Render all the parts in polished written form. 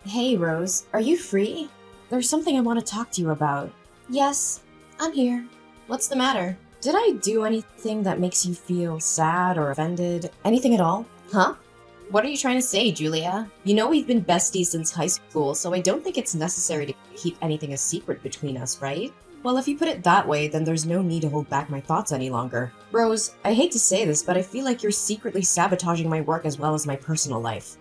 Hey, Rose, are you free? There's something I want to talk to you about. Yes, I'm here. What's the matter? Did I do anything that makes you feel sad or offended? Anything at all? Huh? What are you trying to say, Julia? You know we've been besties since high school, so I don't think it's necessary to keep anything a secret between us, right? Well, if you put it that way, then there's no need to hold back my thoughts any longer. Rose, I hate to say this, but I feel like you're secretly sabotaging my work as well as my personal life.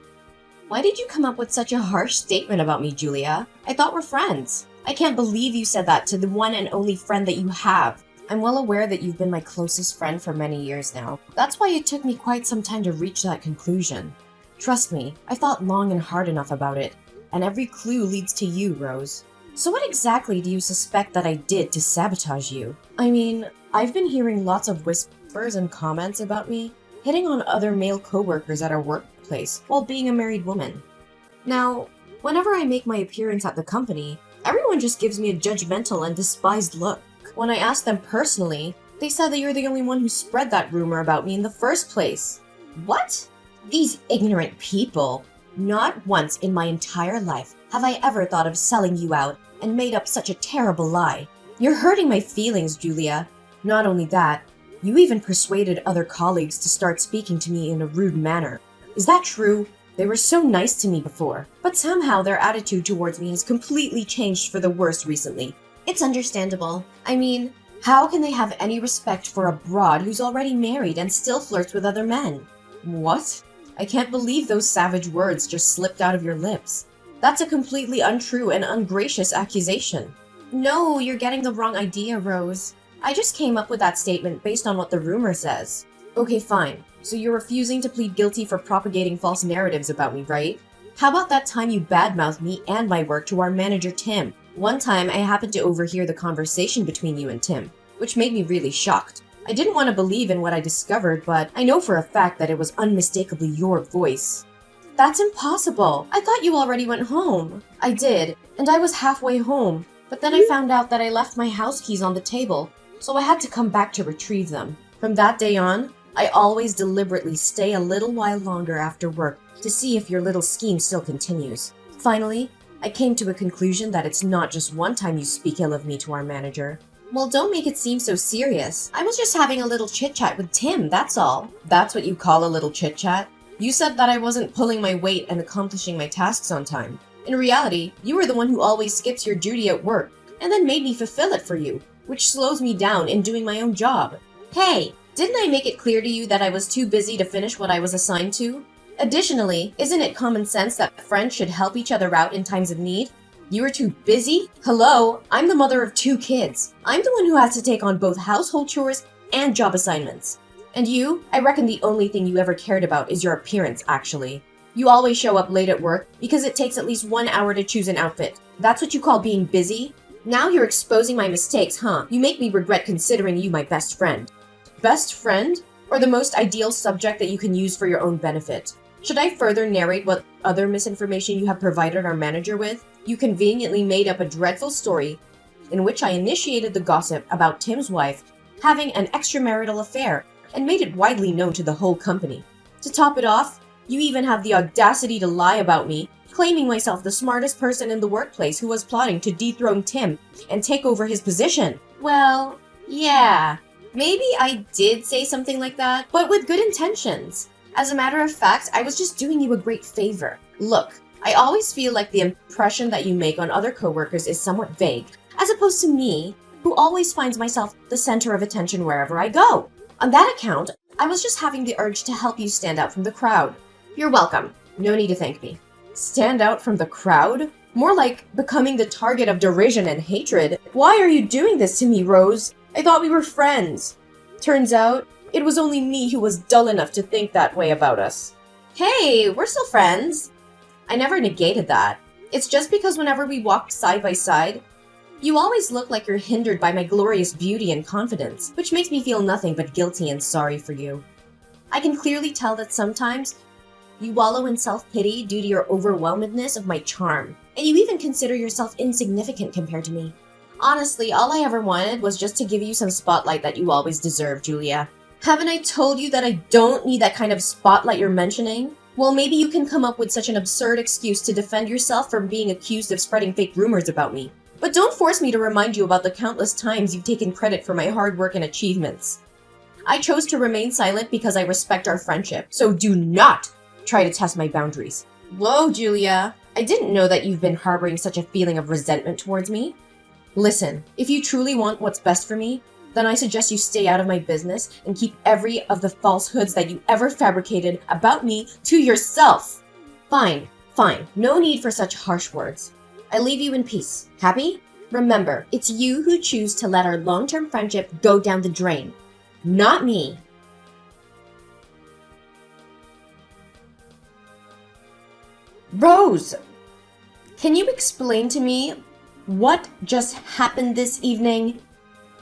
Why did you come up with such a harsh statement about me, Julia? I thought we're friends. I can't believe you said that to the one and only friend that you have. I'm well aware that you've been my closest friend for many years now. That's why it took me quite some time to reach that conclusion. Trust me, I thought long and hard enough about it, and every clue leads to you, Rose. So what exactly do you suspect that I did to sabotage you? I mean, I've been hearing lots of whispers and comments about me hitting on other male coworkers at our workplace while being a married woman. Now, whenever I make my appearance at the company, everyone just gives me a judgmental and despised look. When I asked them personally, they said that you're the only one who spread that rumor about me in the first place. What? These ignorant people. Not once in my entire life have I ever thought of selling you out and made up such a terrible lie. You're hurting my feelings, Julia. Not only that, you even persuaded other colleagues to start speaking to me in a rude manner. Is that true? They were so nice to me before, but somehow their attitude towards me has completely changed for the worse recently. It's understandable. I mean, how can they have any respect for a broad who's already married and still flirts with other men? What? I can't believe those savage words just slipped out of your lips. That's a completely untrue and ungracious accusation. No, you're getting the wrong idea, Rose. I just came up with that statement based on what the rumor says. Okay, fine. So you're refusing to plead guilty for propagating false narratives about me, right? How about that time you badmouthed me and my work to our manager, Tim? One time, I happened to overhear the conversation between you and Tim, which made me really shocked. I didn't want to believe in what I discovered, but I know for a fact that it was unmistakably your voice. That's impossible. I thought you already went home. I did, and I was halfway home, but then I found out that I left my house keys on the table, so I had to come back to retrieve them. From that day on, I always deliberately stay a little while longer after work to see if your little scheme still continues. Finally, I came to a conclusion that it's not just one time you speak ill of me to our manager. Well, don't make it seem so serious. I was just having a little chit-chat with Tim, that's all. That's what you call a little chit-chat? You said that I wasn't pulling my weight and accomplishing my tasks on time. In reality, you were the one who always skips your duty at work, and then made me fulfill it for you, which slows me down in doing my own job. Hey, didn't I make it clear to you that I was too busy to finish what I was assigned to? Additionally, isn't it common sense that friends should help each other out in times of need? You were too busy? Hello, I'm the mother of 2 kids. I'm the one who has to take on both household chores and job assignments. And you? I reckon the only thing you ever cared about is your appearance, actually. You always show up late at work because it takes at least 1 hour to choose an outfit. That's what you call being busy? Now you're exposing my mistakes, huh? You make me regret considering you my best friend. Best friend? Or the most ideal subject that you can use for your own benefit? Should I further narrate what other misinformation you have provided our manager with? You conveniently made up a dreadful story in which I initiated the gossip about Tim's wife having an extramarital affair and made it widely known to the whole company. To top it off, you even have the audacity to lie about me, claiming myself the smartest person in the workplace who was plotting to dethrone Tim and take over his position. Well, yeah, maybe I did say something like that, but with good intentions. As a matter of fact, I was just doing you a great favor. Look, I always feel like the impression that you make on other coworkers is somewhat vague, as opposed to me, who always finds myself the center of attention wherever I go. On that account, I was just having the urge to help you stand out from the crowd. You're welcome. No need to thank me. Stand out from the crowd? More like becoming the target of derision and hatred. Why are you doing this to me, Rose? I thought we were friends. Turns out, it was only me who was dull enough to think that way about us. Hey, we're still friends. I never negated that. It's just because whenever we walk side by side, you always look like you're hindered by my glorious beauty and confidence, which makes me feel nothing but guilty and sorry for you. I can clearly tell that sometimes you wallow in self-pity due to your overwhelmedness of my charm, and you even consider yourself insignificant compared to me. Honestly, all I ever wanted was just to give you some spotlight that you always deserve, Julia. Haven't I told you that I don't need that kind of spotlight you're mentioning? Well, maybe you can come up with such an absurd excuse to defend yourself from being accused of spreading fake rumors about me. But don't force me to remind you about the countless times you've taken credit for my hard work and achievements. I chose to remain silent because I respect our friendship, so do not try to test my boundaries. Whoa, Julia. I didn't know that you've been harboring such a feeling of resentment towards me. Listen, if you truly want what's best for me, then I suggest you stay out of my business and keep every of the falsehoods that you ever fabricated about me to yourself. Fine. No need for such harsh words. I leave you in peace. Happy? Remember, it's you who choose to let our long-term friendship go down the drain, not me. Rose, can you explain to me what just happened this evening?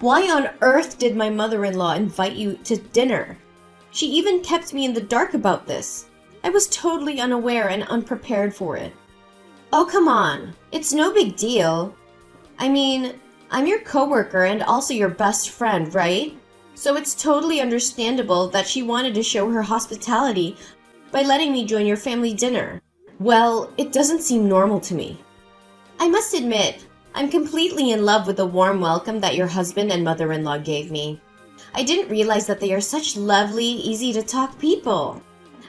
Why on earth did my mother-in-law invite you to dinner? She even kept me in the dark about this. I was totally unaware and unprepared for it. Oh, come on. It's no big deal. I mean, I'm your coworker and also your best friend, right? So it's totally understandable that she wanted to show her hospitality by letting me join your family dinner. Well, it doesn't seem normal to me. I must admit, I'm completely in love with the warm welcome that your husband and mother-in-law gave me. I didn't realize that they are such lovely, easy-to-talk people.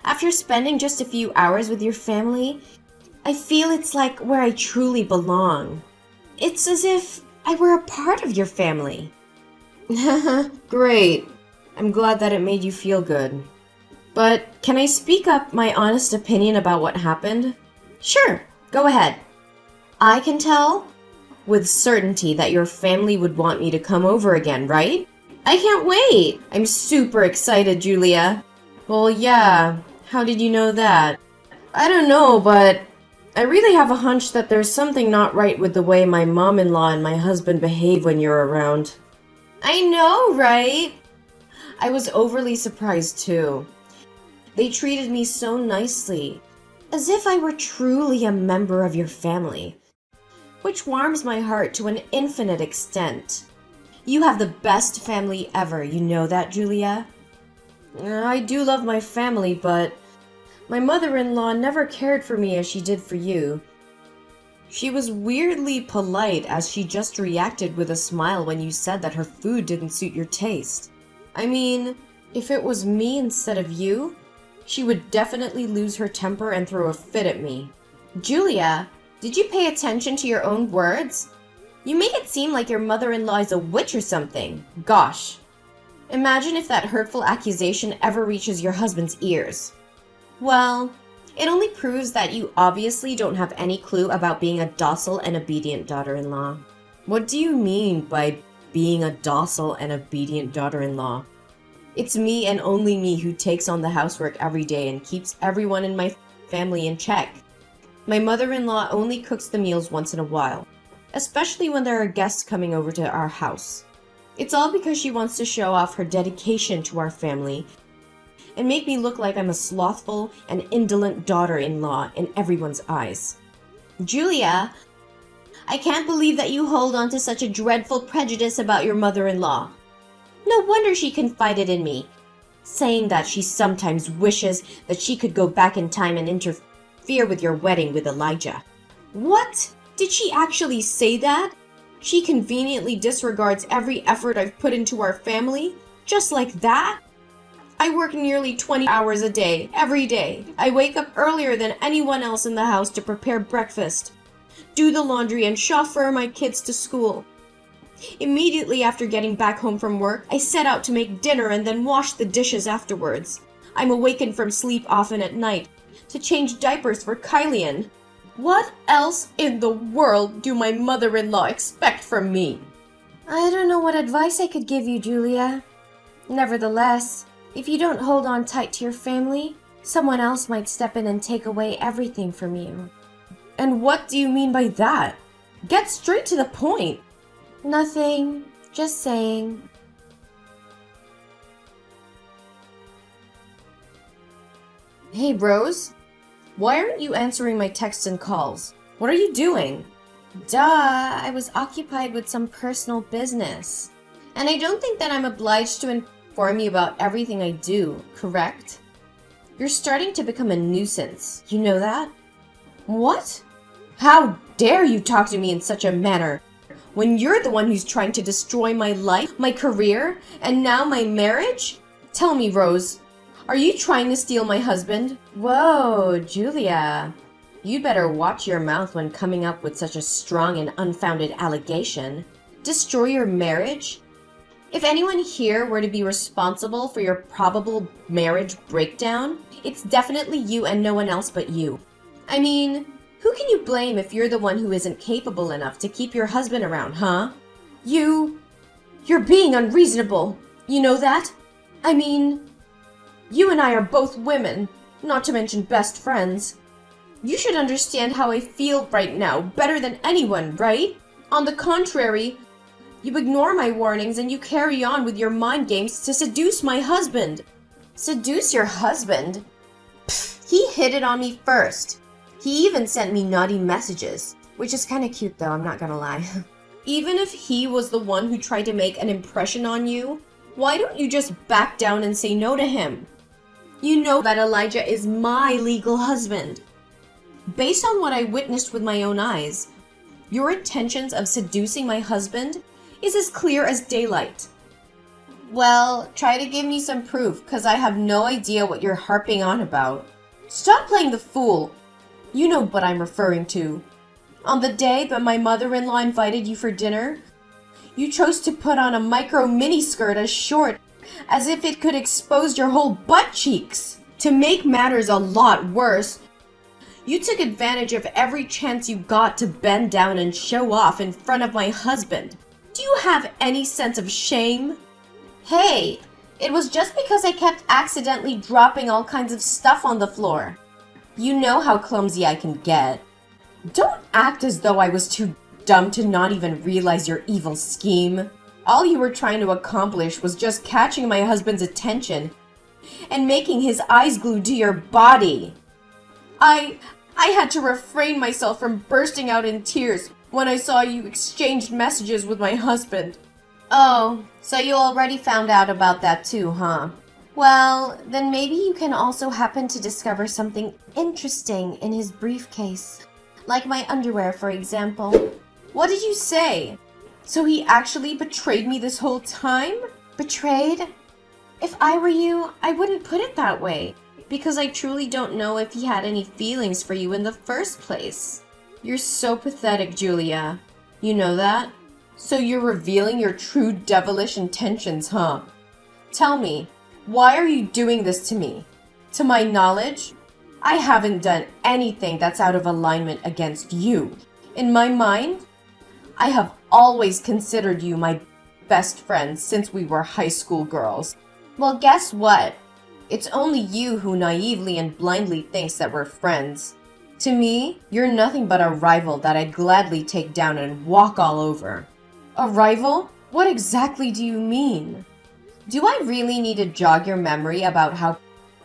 After spending just a few hours with your family, I feel it's like where I truly belong. It's as if I were a part of your family. Great. I'm glad that it made you feel good. But can I speak up my honest opinion about what happened? Sure, go ahead. I can tell with certainty that your family would want me to come over again, right? I can't wait! I'm super excited, Julia. Well, yeah. How did you know that? I don't know, but I really have a hunch that there's something not right with the way my mom-in-law and my husband behave when you're around. I know, right? I was overly surprised, too. They treated me so nicely, as if I were truly a member of your family, which warms my heart to an infinite extent. You have the best family ever, you know that, Julia? I do love my family, but my mother-in-law never cared for me as she did for you. She was weirdly polite as she just reacted with a smile when you said that her food didn't suit your taste. I mean, if it was me instead of you, she would definitely lose her temper and throw a fit at me. Julia, did you pay attention to your own words? You make it seem like your mother-in-law is a witch or something. Gosh. Imagine if that hurtful accusation ever reaches your husband's ears. Well, it only proves that you obviously don't have any clue about being a docile and obedient daughter-in-law. What do you mean by being a docile and obedient daughter-in-law? It's me and only me who takes on the housework every day and keeps everyone in my family in check. My mother-in-law only cooks the meals once in a while, especially when there are guests coming over to our house. It's all because she wants to show off her dedication to our family and make me look like I'm a slothful and indolent daughter-in-law in everyone's eyes. Julia, I can't believe that you hold on to such a dreadful prejudice about your mother-in-law. No wonder she confided in me, saying that she sometimes wishes that she could go back in time and interfere with your wedding with Elijah. What? Did she actually say that? She conveniently disregards every effort I've put into our family? Just like that? I work nearly 20 hours a day, every day. I wake up earlier than anyone else in the house to prepare breakfast, do the laundry, and chauffeur my kids to school. Immediately after getting back home from work, I set out to make dinner and then wash the dishes afterwards. I'm awakened from sleep often at night to change diapers for Kylian. What else in the world do my mother-in-law expect from me? I don't know what advice I could give you, Julia. Nevertheless, if you don't hold on tight to your family, someone else might step in and take away everything from you. And what do you mean by that? Get straight to the point. Nothing. Just saying. Hey, Rose. Why aren't you answering my texts and calls? What are you doing? Duh, I was occupied with some personal business. And I don't think that I'm obliged to inform you about everything I do, correct? You're starting to become a nuisance. You know that? What? How dare you talk to me in such a manner when you're the one who's trying to destroy my life, my career, and now my marriage? Tell me, Rose, are you trying to steal my husband? Whoa, Julia. You'd better watch your mouth when coming up with such a strong and unfounded allegation. Destroy your marriage? If anyone here were to be responsible for your probable marriage breakdown, it's definitely you and no one else but you. I mean, who can you blame if you're the one who isn't capable enough to keep your husband around, huh? You're being unreasonable. You know that? I mean, you and I are both women, not to mention best friends. You should understand how I feel right now better than anyone, right? On the contrary, you ignore my warnings and you carry on with your mind games to seduce my husband. Seduce your husband? Pfft, he hit it on me first. He even sent me naughty messages, which is kind of cute though, I'm not gonna lie. Even if he was the one who tried to make an impression on you, why don't you just back down and say no to him? You know that Elijah is my legal husband. Based on what I witnessed with my own eyes, your intentions of seducing my husband is as clear as daylight. Well, try to give me some proof, because I have no idea what you're harping on about. Stop playing the fool. You know what I'm referring to. On the day that my mother-in-law invited you for dinner, you chose to put on a micro miniskirt as short as if it could expose your whole butt cheeks. To make matters a lot worse, you took advantage of every chance you got to bend down and show off in front of my husband. Do you have any sense of shame? Hey, it was just because I kept accidentally dropping all kinds of stuff on the floor. You know how clumsy I can get. Don't act as though I was too dumb to not even realize your evil scheme. All you were trying to accomplish was just catching my husband's attention and making his eyes glued to your body. I had to refrain myself from bursting out in tears when I saw you exchange messages with my husband. Oh, so you already found out about that too, huh? Well, then maybe you can also happen to discover something interesting in his briefcase. Like my underwear, for example. What did you say? So he actually betrayed me this whole time? Betrayed? If I were you, I wouldn't put it that way. Because I truly don't know if he had any feelings for you in the first place. You're so pathetic, Julia. You know that? So you're revealing your true devilish intentions, huh? Tell me, why are you doing this to me? To my knowledge, I haven't done anything that's out of alignment against you. In my mind, I have always considered you my best friend since we were high school girls. Well, guess what? It's only you who naively and blindly thinks that we're friends. To me, you're nothing but a rival that I'd gladly take down and walk all over. A rival? What exactly do you mean? Do I really need to jog your memory about how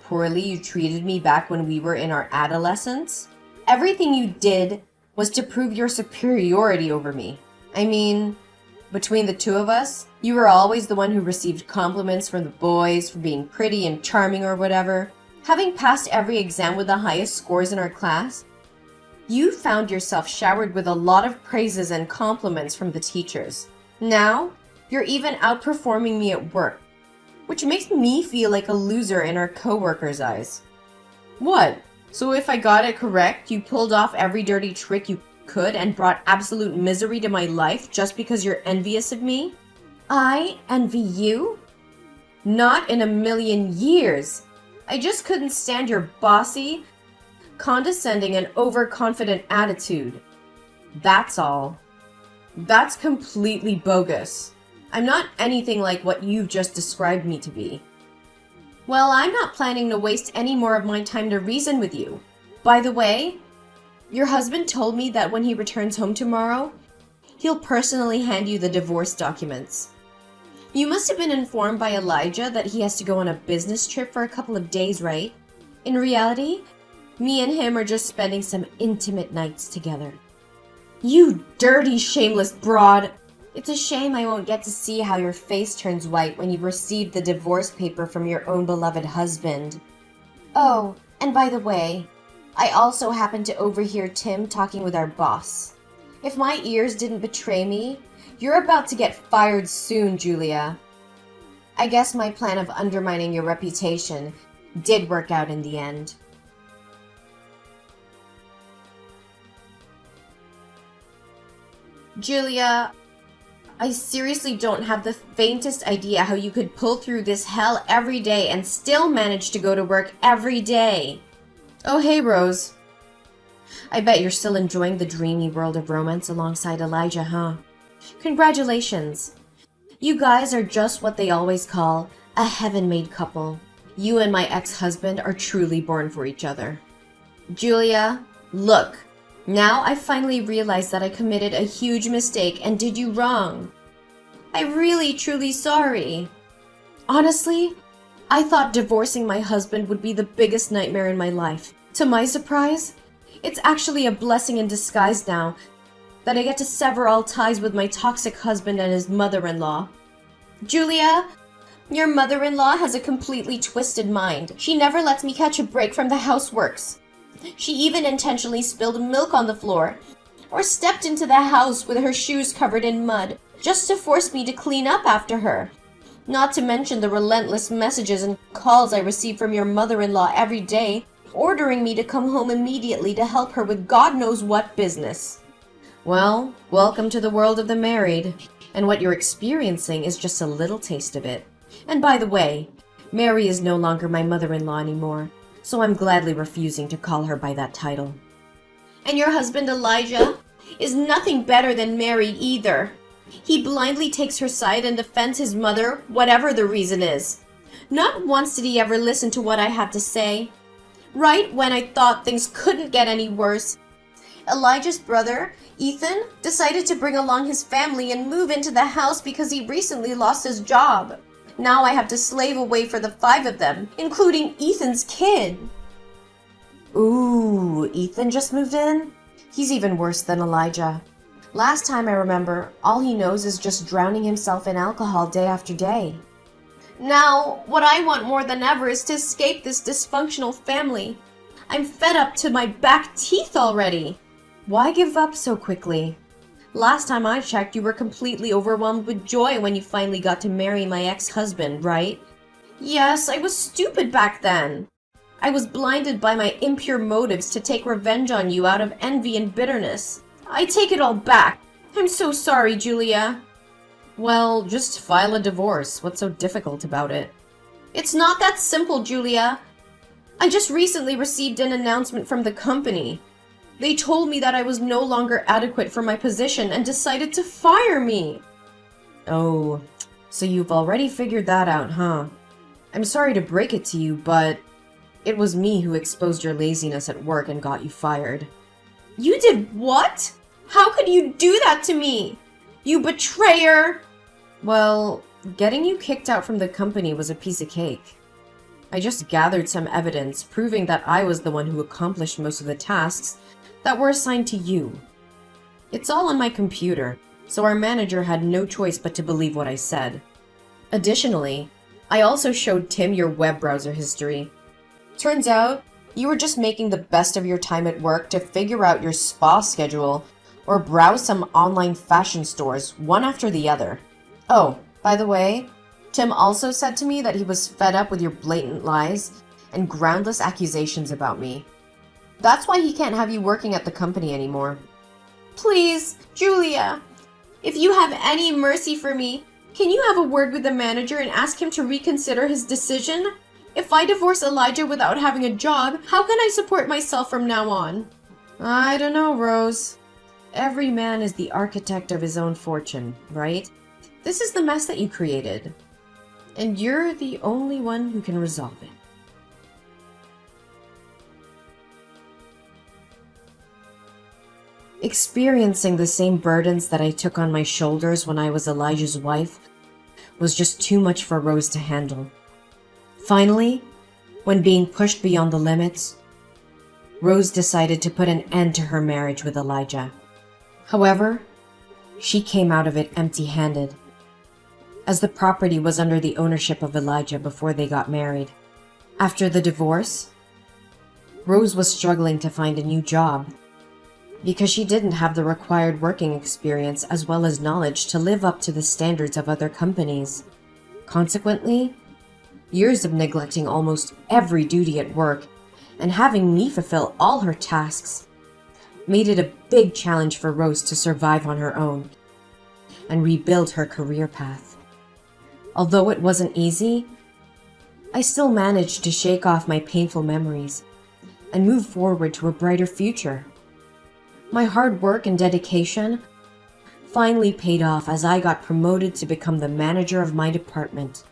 poorly you treated me back when we were in our adolescence? Everything you did was to prove your superiority over me. I mean, between the two of us, you were always the one who received compliments from the boys for being pretty and charming or whatever. Having passed every exam with the highest scores in our class, you found yourself showered with a lot of praises and compliments from the teachers. Now, you're even outperforming me at work, which makes me feel like a loser in our coworkers' eyes. What? So if I got it correct, you pulled off every dirty trick you could and brought absolute misery to my life just because you're envious of me? I envy you? Not in a million years. I just couldn't stand your bossy, condescending, and overconfident attitude. That's all. That's completely bogus. I'm not anything like what you've just described me to be. Well, I'm not planning to waste any more of my time to reason with you. By the way, your husband told me that when he returns home tomorrow, he'll personally hand you the divorce documents. You must have been informed by Elijah that he has to go on a business trip for a couple of days, right? In reality, me and him are just spending some intimate nights together. You dirty, shameless broad! It's a shame I won't get to see how your face turns white when you receive the divorce paper from your own beloved husband. Oh, and by the way, I also happened to overhear Tim talking with our boss. If my ears didn't betray me, you're about to get fired soon, Julia. I guess my plan of undermining your reputation did work out in the end. Julia, I seriously don't have the faintest idea how you could pull through this hell every day and still manage to go to work every day. Oh, hey, Rose. I bet you're still enjoying the dreamy world of romance alongside Elijah, huh? Congratulations. You guys are just what they always call a heaven-made couple. You and my ex-husband are truly born for each other. Julia, look. Now I finally realized that I committed a huge mistake and did you wrong. I'm really, truly sorry. Honestly, I thought divorcing my husband would be the biggest nightmare in my life. To my surprise, it's actually a blessing in disguise now that I get to sever all ties with my toxic husband and his mother-in-law. Julia, your mother-in-law has a completely twisted mind. She never lets me catch a break from the houseworks. She even intentionally spilled milk on the floor, or stepped into the house with her shoes covered in mud, just to force me to clean up after her. Not to mention the relentless messages and calls I receive from your mother-in-law every day, ordering me to come home immediately to help her with God knows what business. Well, welcome to the world of the married, and what you're experiencing is just a little taste of it. And by the way, Mary is no longer my mother-in-law anymore, so I'm gladly refusing to call her by that title. And your husband Elijah is nothing better than Mary either. He blindly takes her side and defends his mother, whatever the reason is. Not once did he ever listen to what I had to say. Right when I thought things couldn't get any worse, Elijah's brother, Ethan, decided to bring along his family and move into the house because he recently lost his job. Now I have to slave away for the 5 of them, including Ethan's kid. Ooh, Ethan just moved in? He's even worse than Elijah. Last time I remember, all he knows is just drowning himself in alcohol day after day. Now, what I want more than ever is to escape this dysfunctional family. I'm fed up to my back teeth already. Why give up so quickly? Last time I checked, you were completely overwhelmed with joy when you finally got to marry my ex-husband, right? Yes, I was stupid back then. I was blinded by my impure motives to take revenge on you out of envy and bitterness. I take it all back. I'm so sorry, Julia. Well, just file a divorce. What's so difficult about it? It's not that simple, Julia. I just recently received an announcement from the company. They told me that I was no longer adequate for my position and decided to fire me. Oh, so you've already figured that out, huh? I'm sorry to break it to you, but it was me who exposed your laziness at work and got you fired. You did what? How could you do that to me? You betrayer! Well, getting you kicked out from the company was a piece of cake. I just gathered some evidence proving that I was the one who accomplished most of the tasks that were assigned to you. It's all on my computer, so our manager had no choice but to believe what I said. Additionally, I also showed Tim your web browser history. Turns out, you were just making the best of your time at work to figure out your spa schedule or browse some online fashion stores one after the other. Oh, by the way, Tim also said to me that he was fed up with your blatant lies and groundless accusations about me. That's why he can't have you working at the company anymore. Please, Julia, if you have any mercy for me, can you have a word with the manager and ask him to reconsider his decision? If I divorce Elijah without having a job, how can I support myself from now on? I don't know, Rose. Every man is the architect of his own fortune, right? This is the mess that you created, and you're the only one who can resolve it. Experiencing the same burdens that I took on my shoulders when I was Elijah's wife was just too much for Rose to handle. Finally, when being pushed beyond the limits, Rose decided to put an end to her marriage with Elijah. However, she came out of it empty-handed, as the property was under the ownership of Elijah before they got married. After the divorce, Rose was struggling to find a new job because she didn't have the required working experience as well as knowledge to live up to the standards of other companies. Consequently, years of neglecting almost every duty at work and having me fulfill all her tasks made it a big challenge for Rose to survive on her own and rebuild her career path. Although it wasn't easy, I still managed to shake off my painful memories and move forward to a brighter future. My hard work and dedication finally paid off as I got promoted to become the manager of my department,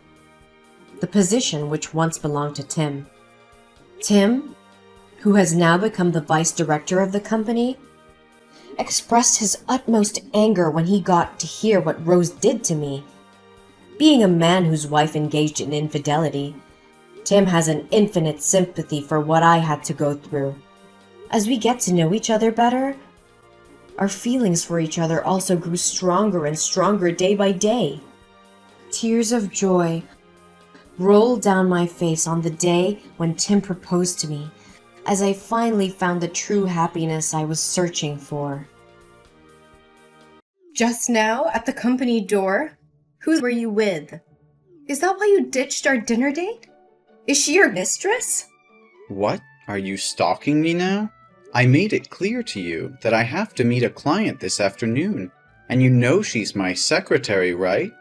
the position which once belonged to Tim. Tim, who has now become the vice director of the company, expressed his utmost anger when he got to hear what Rose did to me. Being a man whose wife engaged in infidelity, Tim has an infinite sympathy for what I had to go through. As we get to know each other better, our feelings for each other also grew stronger and stronger day by day. Tears of joy rolled down my face on the day when Tim proposed to me, as I finally found the true happiness I was searching for. Just now, at the company door? Who were you with? Is that why you ditched our dinner date? Is she your mistress? What? Are you stalking me now? I made it clear to you that I have to meet a client this afternoon, and you know she's my secretary, right?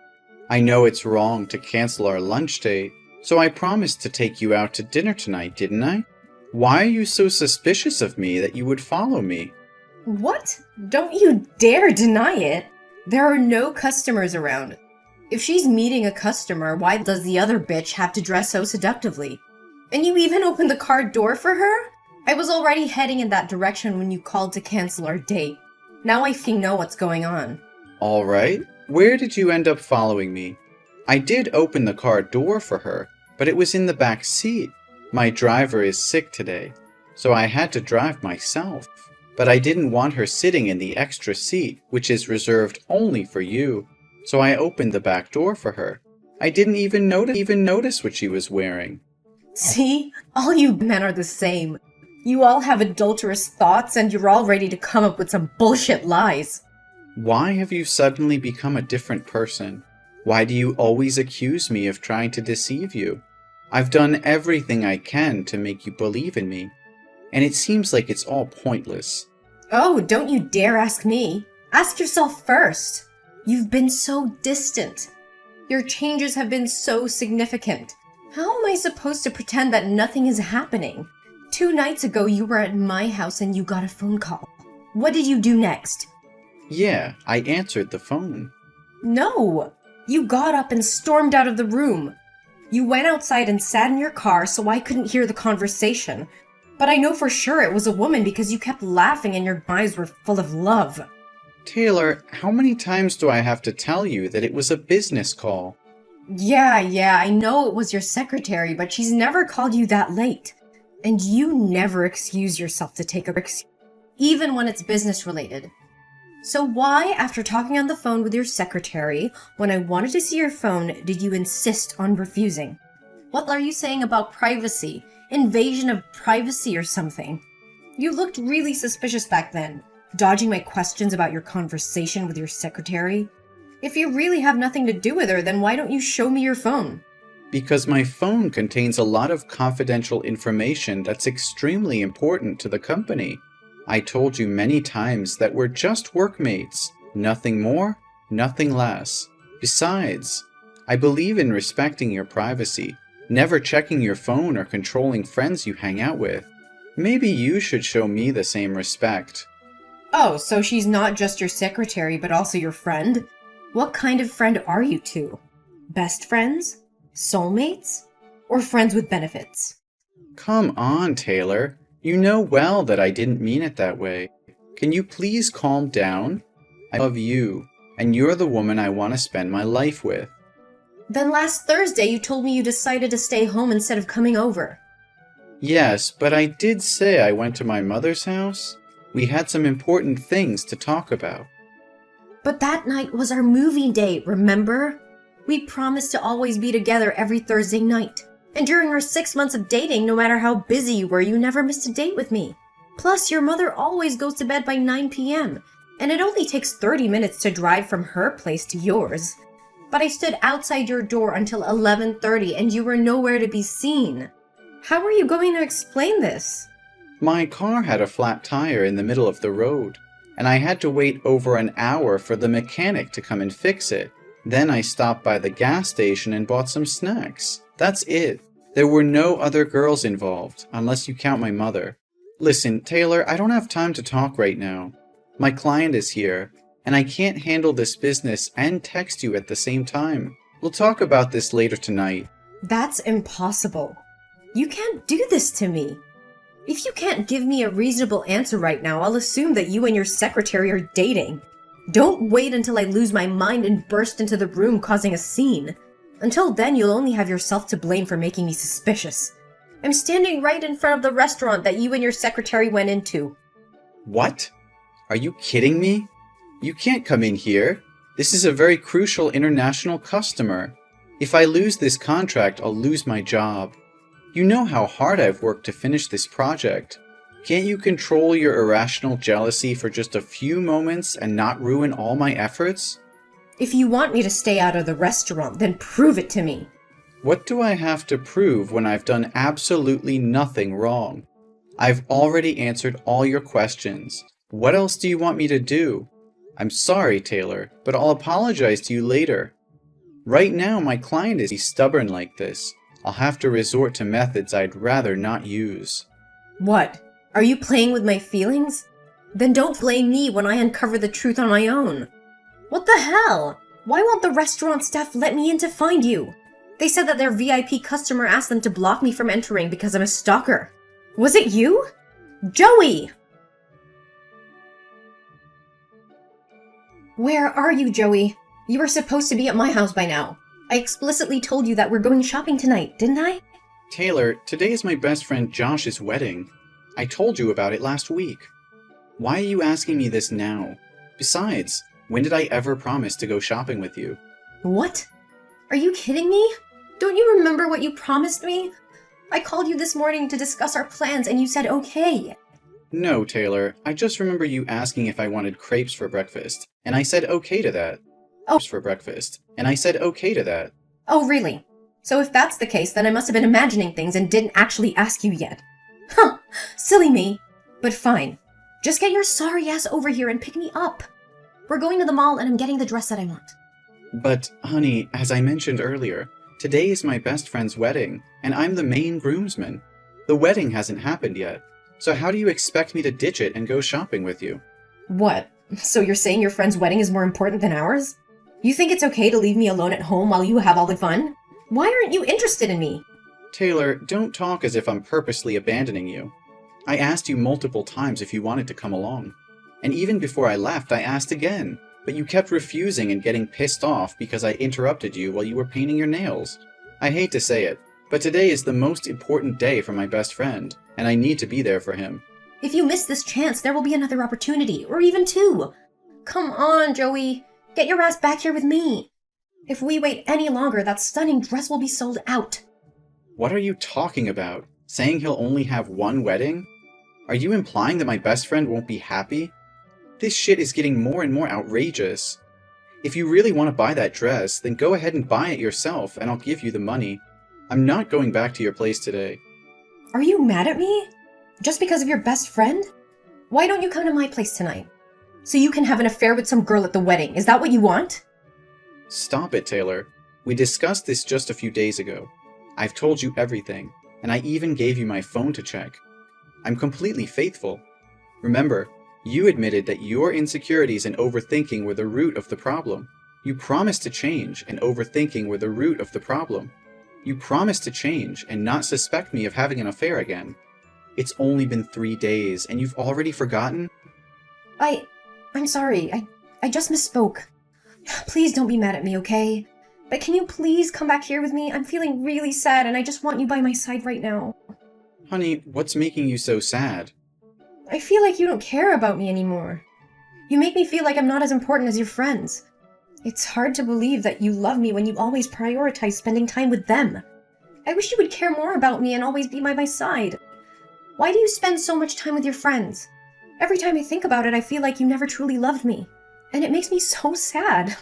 I know it's wrong to cancel our lunch date, so I promised to take you out to dinner tonight, didn't I? Why are you so suspicious of me that you would follow me? What? Don't you dare deny it! There are no customers around. If she's meeting a customer, why does the other bitch have to dress so seductively? And you even opened the car door for her? I was already heading in that direction when you called to cancel our date. Now I know what's going on. All right. Where did you end up following me? I did open the car door for her, but it was in the back seat. My driver is sick today, so I had to drive myself. But I didn't want her sitting in the extra seat, which is reserved only for you. So I opened the back door for her. I didn't even notice what she was wearing. See? All you men are the same. You all have adulterous thoughts and you're all ready to come up with some bullshit lies. Why have you suddenly become a different person? Why do you always accuse me of trying to deceive you? I've done everything I can to make you believe in me, and it seems like it's all pointless. Oh, don't you dare ask me. Ask yourself first. You've been so distant. Your changes have been so significant. How am I supposed to pretend that nothing is happening? 2 nights ago, you were at my house and you got a phone call. What did you do next? Yeah, I answered the phone. No! You got up and stormed out of the room. You went outside and sat in your car so I couldn't hear the conversation. But I know for sure it was a woman because you kept laughing and your eyes were full of love. Taylor, how many times do I have to tell you that it was a business call? Yeah, I know it was your secretary, but she's never called you that late. And you never excuse yourself to take a break, even when it's business related. So why, after talking on the phone with your secretary, when I wanted to see your phone, did you insist on refusing? What are you saying about privacy? Invasion of privacy or something? You looked really suspicious back then, dodging my questions about your conversation with your secretary. If you really have nothing to do with her, then why don't you show me your phone? Because my phone contains a lot of confidential information that's extremely important to the company. I told you many times that we're just workmates. Nothing more, nothing less. Besides, I believe in respecting your privacy, never checking your phone or controlling friends you hang out with. Maybe you should show me the same respect. Oh, so she's not just your secretary, but also your friend? What kind of friend are you two? Best friends? Soulmates? Or friends with benefits? Come on, Taylor. You know well that I didn't mean it that way. Can you please calm down? I love you, and you're the woman I want to spend my life with. Then last Thursday you told me you decided to stay home instead of coming over. Yes, but I did say I went to my mother's house. We had some important things to talk about. But that night was our movie date, remember? We promised to always be together every Thursday night. And during our 6 months of dating, no matter how busy you were, you never missed a date with me. Plus, your mother always goes to bed by 9 p.m., and it only takes 30 minutes to drive from her place to yours. But I stood outside your door until 11:30 and you were nowhere to be seen. How are you going to explain this? My car had a flat tire in the middle of the road, and I had to wait over an hour for the mechanic to come and fix it. Then I stopped by the gas station and bought some snacks. That's it. There were no other girls involved, unless you count my mother. Listen, Taylor, I don't have time to talk right now. My client is here, and I can't handle this business and text you at the same time. We'll talk about this later tonight. That's impossible. You can't do this to me. If you can't give me a reasonable answer right now, I'll assume that you and your secretary are dating. Don't wait until I lose my mind and burst into the room causing a scene. Until then, you'll only have yourself to blame for making me suspicious. I'm standing right in front of the restaurant that you and your secretary went into. What? Are you kidding me? You can't come in here. This is a very crucial international customer. If I lose this contract, I'll lose my job. You know how hard I've worked to finish this project. Can't you control your irrational jealousy for just a few moments and not ruin all my efforts? If you want me to stay out of the restaurant, then prove it to me. What do I have to prove when I've done absolutely nothing wrong? I've already answered all your questions. What else do you want me to do? I'm sorry, Taylor, but I'll apologize to you later. Right now, my client is stubborn like this. I'll have to resort to methods I'd rather not use. What? Are you playing with my feelings? Then don't blame me when I uncover the truth on my own. What the hell? Why won't the restaurant staff let me in to find you? They said that their VIP customer asked them to block me from entering because I'm a stalker. Was it you? Joey! Where are you, Joey? You were supposed to be at my house by now. I explicitly told you that we're going shopping tonight, didn't I? Taylor, today is my best friend Josh's wedding. I told you about it last week. Why are you asking me this now? Besides, when did I ever promise to go shopping with you? What? Are you kidding me? Don't you remember what you promised me? I called you this morning to discuss our plans and you said okay. No, Taylor, I just remember you asking if I wanted crepes for breakfast, and I said okay to that. Oh. For breakfast, and I said okay to that. Oh, really? So if that's the case, then I must have been imagining things and didn't actually ask you yet. Huh, silly me. But fine. Just get your sorry ass over here and pick me up. We're going to the mall and I'm getting the dress that I want. But, honey, as I mentioned earlier, today is my best friend's wedding, and I'm the main groomsman. The wedding hasn't happened yet, so how do you expect me to ditch it and go shopping with you? What? So you're saying your friend's wedding is more important than ours? You think it's okay to leave me alone at home while you have all the fun? Why aren't you interested in me? Taylor, don't talk as if I'm purposely abandoning you. I asked you multiple times if you wanted to come along. And even before I left, I asked again, but you kept refusing and getting pissed off because I interrupted you while you were painting your nails. I hate to say it, but today is the most important day for my best friend, and I need to be there for him. If you miss this chance, there will be another opportunity, or even two. Come on, Joey. Get your ass back here with me. If we wait any longer, that stunning dress will be sold out. What are you talking about? Saying he'll only have one wedding? Are you implying that my best friend won't be happy? This shit is getting more and more outrageous. If you really want to buy that dress, then go ahead and buy it yourself, and I'll give you the money. I'm not going back to your place today. Are you mad at me? Just because of your best friend? Why don't you come to my place tonight? So you can have an affair with some girl at the wedding. Is that what you want? Stop it, Taylor. We discussed this just a few days ago. I've told you everything, and I even gave you my phone to check. I'm completely faithful. Remember, you admitted that your insecurities and overthinking were the root of the problem. You promised to change, and overthinking were the root of the problem. You promised to change and not suspect me of having an affair again. It's only been 3 days, and you've already forgotten? I'm sorry. I just misspoke. Please don't be mad at me, okay? But can you please come back here with me? I'm feeling really sad, and I just want you by my side right now. Honey, what's making you so sad? I feel like you don't care about me anymore. You make me feel like I'm not as important as your friends. It's hard to believe that you love me when you always prioritize spending time with them. I wish you would care more about me and always be by my side. Why do you spend so much time with your friends? Every time I think about it, I feel like you never truly loved me. And it makes me so sad.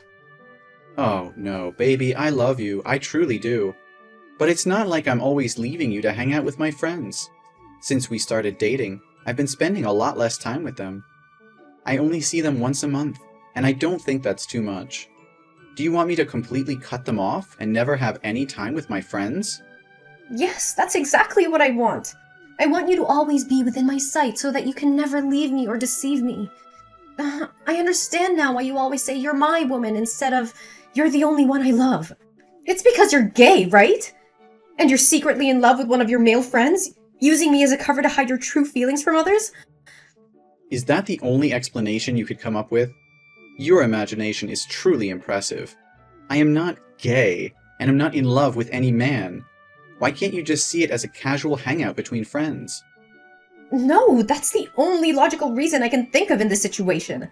Oh, no, baby, I love you. I truly do. But it's not like I'm always leaving you to hang out with my friends. Since we started dating, I've been spending a lot less time with them. I only see them once a month, and I don't think that's too much. Do you want me to completely cut them off and never have any time with my friends? Yes, that's exactly what I want. I want you to always be within my sight so that you can never leave me or deceive me. I understand now why you always say you're my woman instead of you're the only one I love. It's because you're gay, right? And you're secretly in love with one of your male friends, using me as a cover to hide your true feelings from others? Is that the only explanation you could come up with? Your imagination is truly impressive. I am not gay, and I'm not in love with any man. Why can't you just see it as a casual hangout between friends? No, that's the only logical reason I can think of in this situation.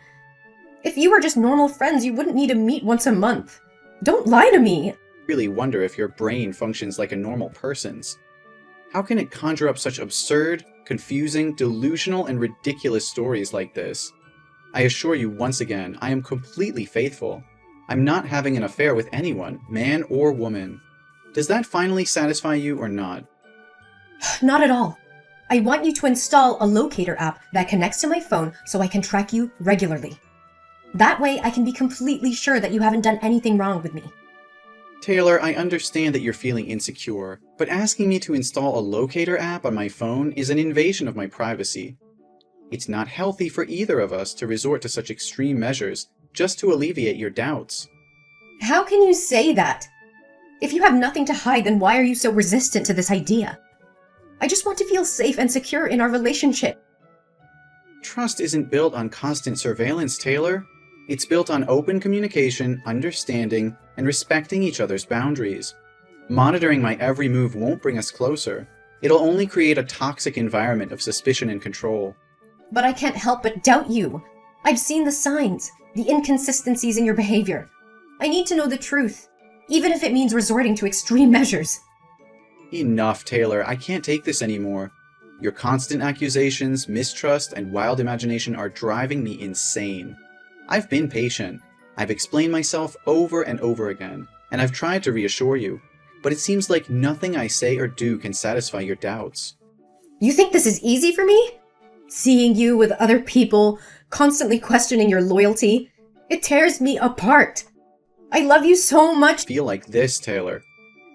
If you were just normal friends, you wouldn't need to meet once a month. Don't lie to me. I really wonder if your brain functions like a normal person's. How can it conjure up such absurd, confusing, delusional, and ridiculous stories like this? I assure you once again, I am completely faithful. I'm not having an affair with anyone, man or woman. Does that finally satisfy you or not? Not at all. I want you to install a locator app that connects to my phone so I can track you regularly. That way I can be completely sure that you haven't done anything wrong with me. Taylor, I understand that you're feeling insecure, but asking me to install a locator app on my phone is an invasion of my privacy. It's not healthy for either of us to resort to such extreme measures just to alleviate your doubts. How can you say that? If you have nothing to hide, then why are you so resistant to this idea? I just want to feel safe and secure in our relationship. Trust isn't built on constant surveillance, Taylor. It's built on open communication, understanding, and respecting each other's boundaries. Monitoring my every move won't bring us closer. It'll only create a toxic environment of suspicion and control. But I can't help but doubt you. I've seen the signs, the inconsistencies in your behavior. I need to know the truth, even if it means resorting to extreme measures. Enough, Taylor. I can't take this anymore. Your constant accusations, mistrust, and wild imagination are driving me insane. I've been patient. I've explained myself over and over again, and I've tried to reassure you, but it seems like nothing I say or do can satisfy your doubts. You think this is easy for me? Seeing you with other people, constantly questioning your loyalty, it tears me apart. I love you so much. Feel like this, Taylor.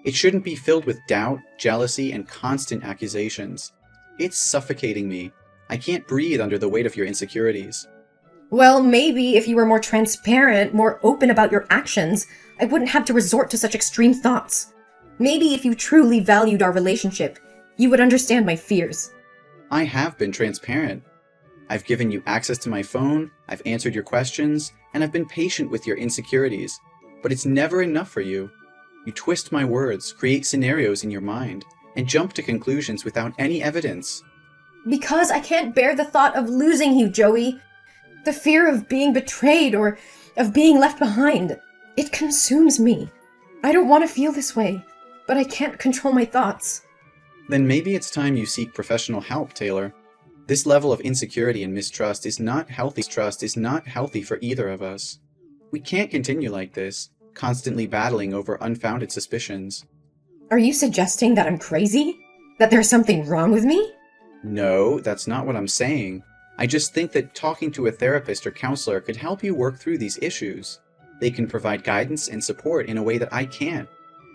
It shouldn't be filled with doubt, jealousy, and constant accusations. It's suffocating me. I can't breathe under the weight of your insecurities. Well, maybe if you were more transparent, more open about your actions, I wouldn't have to resort to such extreme thoughts. Maybe if you truly valued our relationship, you would understand my fears. I have been transparent. I've given you access to my phone, I've answered your questions, and I've been patient with your insecurities. But it's never enough for you. You twist my words, create scenarios in your mind, and jump to conclusions without any evidence. Because I can't bear the thought of losing you, Joey. The fear of being betrayed or of being left behind. It consumes me. I don't want to feel this way, but I can't control my thoughts. Then maybe it's time you seek professional help, Taylor. This level of insecurity and mistrust is not healthy. Trust is not healthy for either of us. We can't continue like this, constantly battling over unfounded suspicions. Are you suggesting that I'm crazy? That there's something wrong with me? No, that's not what I'm saying. I just think that talking to a therapist or counselor could help you work through these issues. They can provide guidance and support in a way that I can't.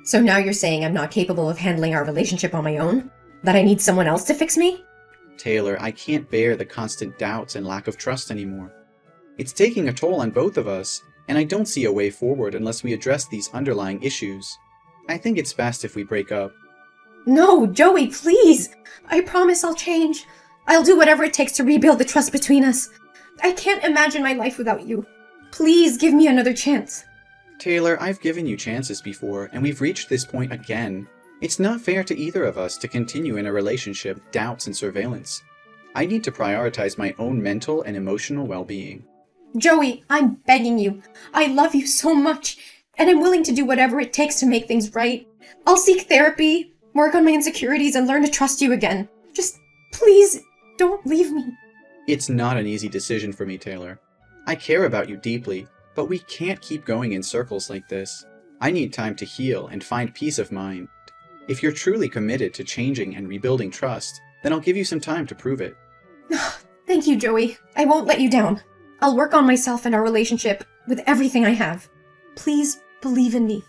So now you're saying I'm not capable of handling our relationship on my own? That I need someone else to fix me? Taylor, I can't bear the constant doubts and lack of trust anymore. It's taking a toll on both of us, and I don't see a way forward unless we address these underlying issues. I think it's best if we break up. No, Joey, please! I promise I'll change. I'll do whatever it takes to rebuild the trust between us. I can't imagine my life without you. Please give me another chance. Taylor, I've given you chances before, and we've reached this point again. It's not fair to either of us to continue in a relationship with doubts and surveillance. I need to prioritize my own mental and emotional well-being. Joey, I'm begging you. I love you so much, and I'm willing to do whatever it takes to make things right. I'll seek therapy. work on my insecurities, and learn to trust you again. Just please don't leave me. It's not an easy decision for me, Taylor. I care about you deeply, but we can't keep going in circles like this. I need time to heal and find peace of mind. If you're truly committed to changing and rebuilding trust, then I'll give you some time to prove it. Thank you, Joey. I won't let you down. I'll work on myself and our relationship with everything I have. Please believe in me.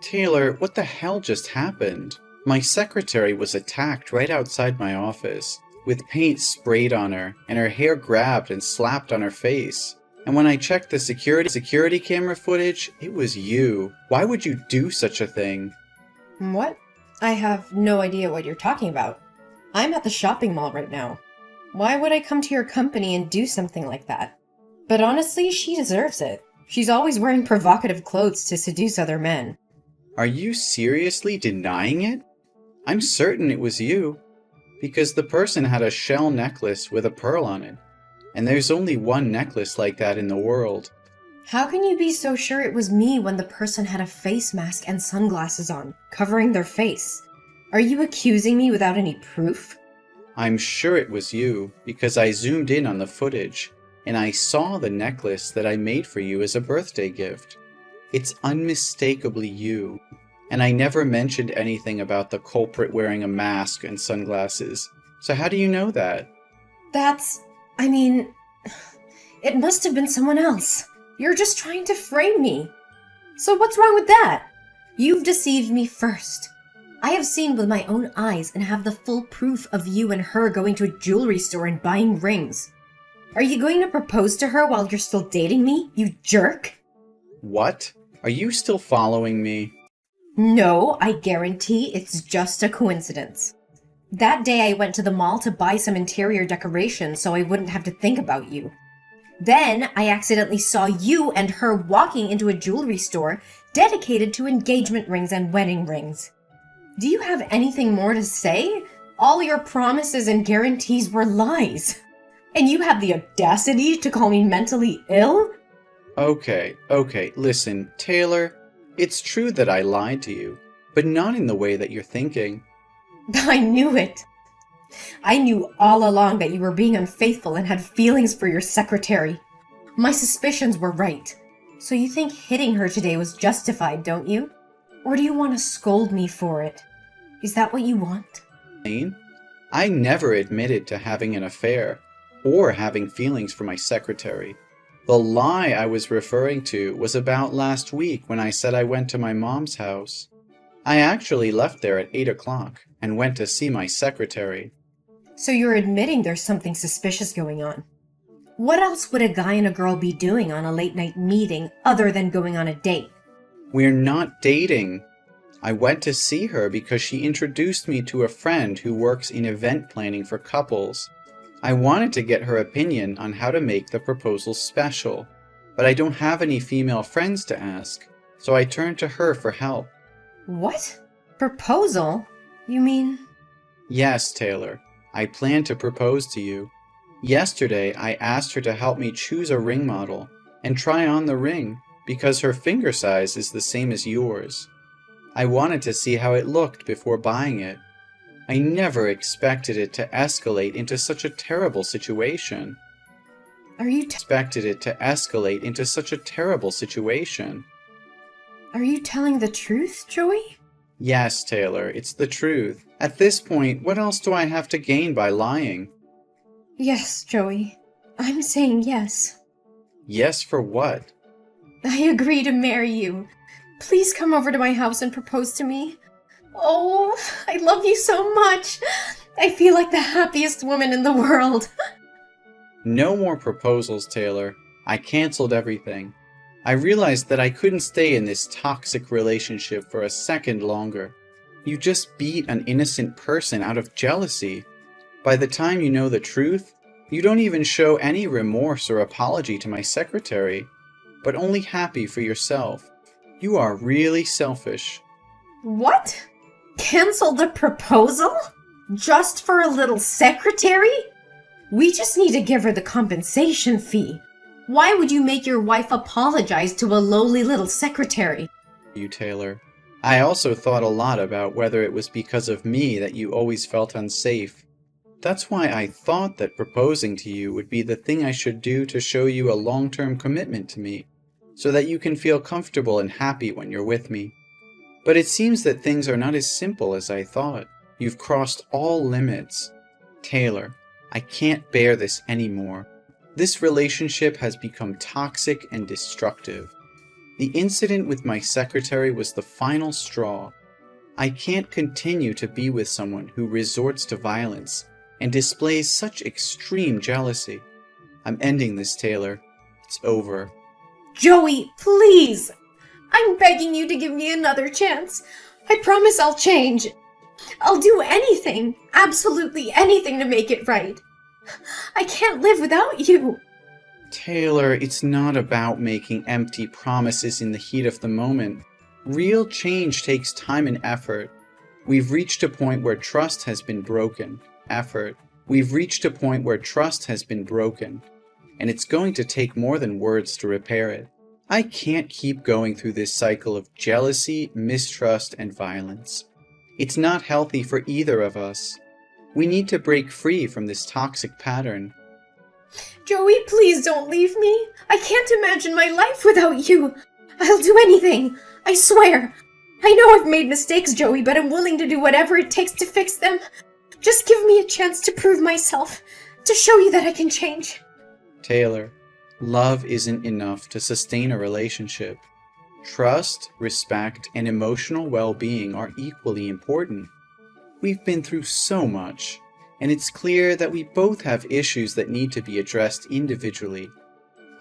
Taylor, what the hell just happened? My secretary was attacked right outside my office, with paint sprayed on her, and her hair grabbed and slapped on her face. And when I checked the security camera footage, it was you. Why would you do such a thing? What? I have no idea what you're talking about. I'm at the shopping mall right now. Why would I come to your company and do something like that? But honestly, she deserves it. She's always wearing provocative clothes to seduce other men. Are you seriously denying it? I'm certain it was you, because the person had a shell necklace with a pearl on it, and there's only one necklace like that in the world. How can you be so sure it was me when the person had a face mask and sunglasses on, covering their face? Are you accusing me without any proof? I'm sure it was you, because I zoomed in on the footage, and I saw the necklace that I made for you as a birthday gift. It's unmistakably you, and I never mentioned anything about the culprit wearing a mask and sunglasses. So how do you know that? It must have been someone else. You're just trying to frame me. So what's wrong with that? You've deceived me first. I have seen with my own eyes and have the full proof of you and her going to a jewelry store and buying rings. Are you going to propose to her while you're still dating me, you jerk? What? Are you still following me? No, I guarantee it's just a coincidence. That day I went to the mall to buy some interior decorations so I wouldn't have to think about you. Then I accidentally saw you and her walking into a jewelry store dedicated to engagement rings and wedding rings. Do you have anything more to say? All your promises and guarantees were lies. And you have the audacity to call me mentally ill? Okay, listen, Taylor, it's true that I lied to you, but not in the way that you're thinking. I knew it. I knew all along that you were being unfaithful and had feelings for your secretary. My suspicions were right. So you think hitting her today was justified, don't you? Or do you want to scold me for it? Is that what you want? I never admitted to having an affair or having feelings for my secretary. The lie I was referring to was about last week when I said I went to my mom's house. I actually left there at 8 o'clock and went to see my secretary. So you're admitting there's something suspicious going on. What else would a guy and a girl be doing on a late night meeting other than going on a date? We're not dating. I went to see her because she introduced me to a friend who works in event planning for couples. I wanted to get her opinion on how to make the proposal special, but I don't have any female friends to ask, so I turned to her for help. What? Proposal? You mean? Yes, Taylor. I plan to propose to you. Yesterday, I asked her to help me choose a ring model and try on the ring because her finger size is the same as yours. I wanted to see how it looked before buying it. I never expected it to escalate into such a terrible situation. Are you telling the truth, Joey? Yes, Taylor, it's the truth. At this point, what else do I have to gain by lying? Yes, Joey. I'm saying yes. Yes for what? I agree to marry you. Please come over to my house and propose to me. Oh, I love you so much. I feel like the happiest woman in the world. No more proposals, Taylor. I canceled everything. I realized that I couldn't stay in this toxic relationship for a second longer. You just beat an innocent person out of jealousy. By the time you know the truth, you don't even show any remorse or apology to my secretary, but only happy for yourself. You are really selfish. What? Cancel the proposal? Just for a little secretary? We just need to give her the compensation fee. Why would you make your wife apologize to a lowly little secretary? you, Taylor. I also thought a lot about whether it was because of me that you always felt unsafe. That's why I thought that proposing to you would be the thing I should do to show you a long-term commitment to me, so that you can feel comfortable and happy when you're with me. But it seems that things are not as simple as I thought. You've crossed all limits. Taylor, I can't bear this anymore. This relationship has become toxic and destructive. The incident with my secretary was the final straw. I can't continue to be with someone who resorts to violence and displays such extreme jealousy. I'm ending this, Taylor. It's over. Joey, please! I'm begging you to give me another chance. I promise I'll change. I'll do anything, absolutely anything to make it right. I can't live without you. Taylor, it's not about making empty promises in the heat of the moment. Real change takes time and effort. We've reached a point where trust has been broken. We've reached a point where trust has been broken, and it's going to take more than words to repair it. I can't keep going through this cycle of jealousy, mistrust, and violence. It's not healthy for either of us. We need to break free from this toxic pattern. Joey, please don't leave me. I can't imagine my life without you. I'll do anything. I swear. I know I've made mistakes, Joey, but I'm willing to do whatever it takes to fix them. Just give me a chance to prove myself, to show you that I can change. Taylor, love isn't enough to sustain a relationship. Trust, respect, and emotional well-being are equally important. We've been through so much, and it's clear that we both have issues that need to be addressed individually.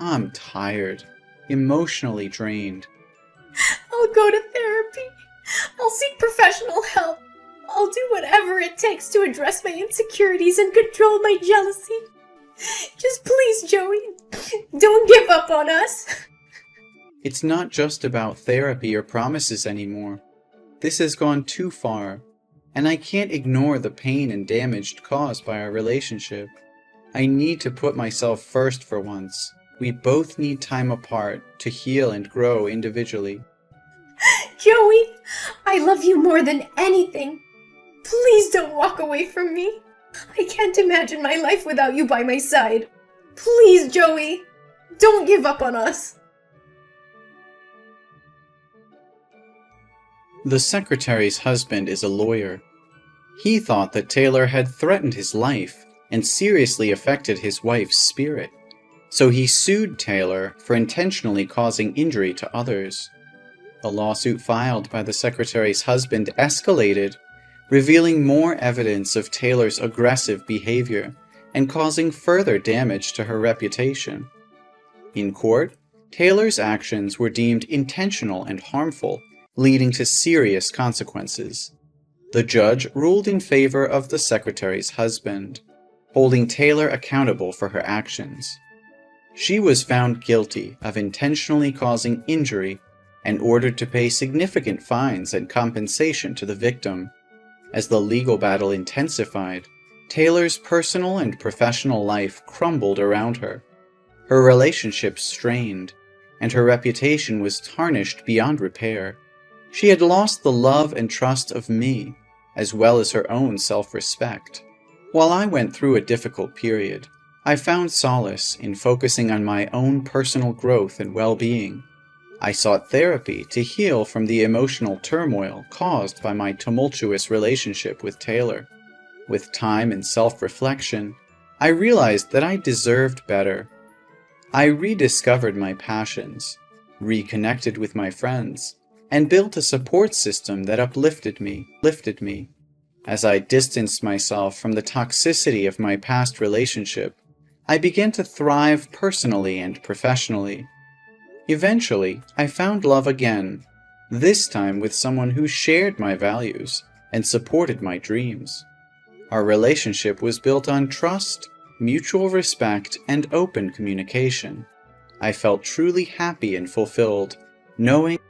I'm tired, emotionally drained. I'll go to therapy. I'll seek professional help. I'll do whatever it takes to address my insecurities and control my jealousy. Just please, Joey, don't give up on us. It's not just about therapy or promises anymore. This has gone too far, and I can't ignore the pain and damage caused by our relationship. I need to put myself first for once. We both need time apart to heal and grow individually. Joey, I love you more than anything. Please don't walk away from me. I can't imagine my life without you by my side. Please, Joey, don't give up on us. The secretary's husband is a lawyer. He thought that Taylor had threatened his life and seriously affected his wife's spirit, so he sued Taylor for intentionally causing injury to others. The lawsuit filed by the secretary's husband escalated, revealing more evidence of Taylor's aggressive behavior and causing further damage to her reputation. In court, Taylor's actions were deemed intentional and harmful, leading to serious consequences. The judge ruled in favor of the secretary's husband, holding Taylor accountable for her actions. She was found guilty of intentionally causing injury and ordered to pay significant fines and compensation to the victim. As the legal battle intensified, Taylor's personal and professional life crumbled around her. Her relationship strained, and her reputation was tarnished beyond repair. She had lost the love and trust of me, as well as her own self-respect. While I went through a difficult period, I found solace in focusing on my own personal growth and well-being. I sought therapy to heal from the emotional turmoil caused by my tumultuous relationship with Taylor. With time and self-reflection, I realized that I deserved better. I rediscovered my passions, reconnected with my friends, and built a support system that uplifted me. As I distanced myself from the toxicity of my past relationship, I began to thrive personally and professionally. Eventually, I found love again, this time with someone who shared my values and supported my dreams. Our relationship was built on trust, mutual respect, and open communication. I felt truly happy and fulfilled, knowing